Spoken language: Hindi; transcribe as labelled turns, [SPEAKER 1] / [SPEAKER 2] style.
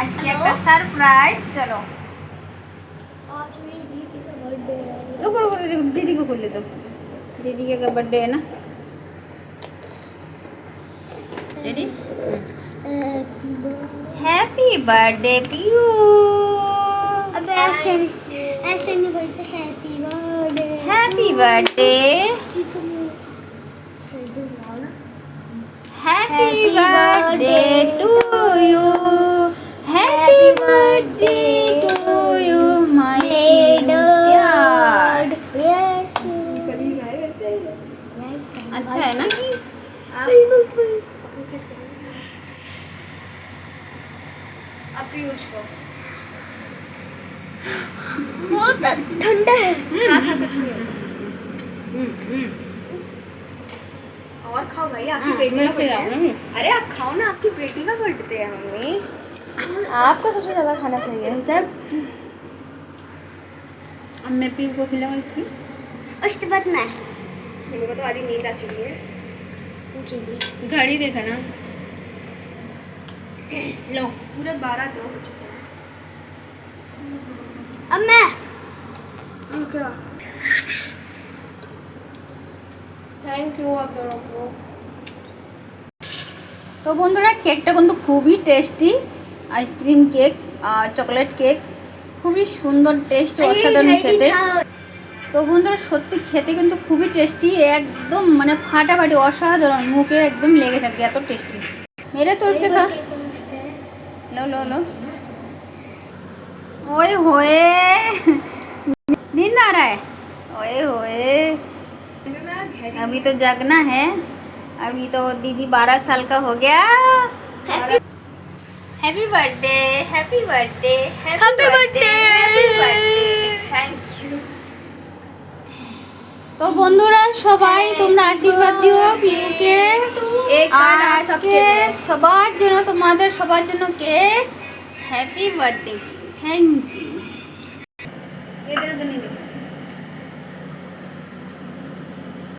[SPEAKER 1] আজকে একটা সারপ্রাইজ। চলো रुको रुको रुको, दीदी को खोल ले दो। दीदी का बर्थडे है ना। रेडी? Happy birthday Piyu.
[SPEAKER 2] अब ऐसे नहीं बोलते happy birthday.
[SPEAKER 1] Happy birthday. Happy birthday to you. Happy birthday to you my dad. अच्छा है ना?
[SPEAKER 2] आप भी उसको बहुत ठंडा है। खा कुछ नहीं होता। और खाओ भाई, आपकी बेटी का बर्थडे है। अरे आप खाओ ना, आपकी बेटी का बर्थडे है मम्मी। आपको सबसे ज्यादा खाना चाहिए। जब
[SPEAKER 1] अब मैं पीयू को खिलाऊंगी प्लीज।
[SPEAKER 2] उसके बाद मैं मेरे को तो आधी नींद आ चुकी है।
[SPEAKER 1] घड़ी देखा ना। लो
[SPEAKER 2] पूरे 12-2 हो चुके हैं। अब मैं थैंक यू आप दोनों को।
[SPEAKER 1] তো বন্ধুরা কেকটা কিন্তু খুবই tasty. Ice cream cake, chocolate cake, খুবই সুন্দর টেস্ট, অসাধারণ খেতে। তো বন্ধুরা সত্যি খেতে কিন্তু খুবই টেস্টি, একদম মানে ফাটাফাটি অসাধারণ, মুখে একদম লেগে থাকবে এত টেস্টি। মেরে তোরছে খা। लो लो लो। ओए होए नींद आ रहा है। ओए होए अभी तो जगना है। अभी तो दीदी 12 साल का हो गया। Happy birthday, happy birthday, happy birthday, happy birthday.
[SPEAKER 2] Thank you.
[SPEAKER 1] তো বন্ধুরা সবাই তোমরা আশীর্বাদ দিও পিউকে। আর আজকে সবার জন্য, তোমাদের সবার জন্য cake. Happy birthday Piu, thank you.
[SPEAKER 2] ये तेरा तो नहीं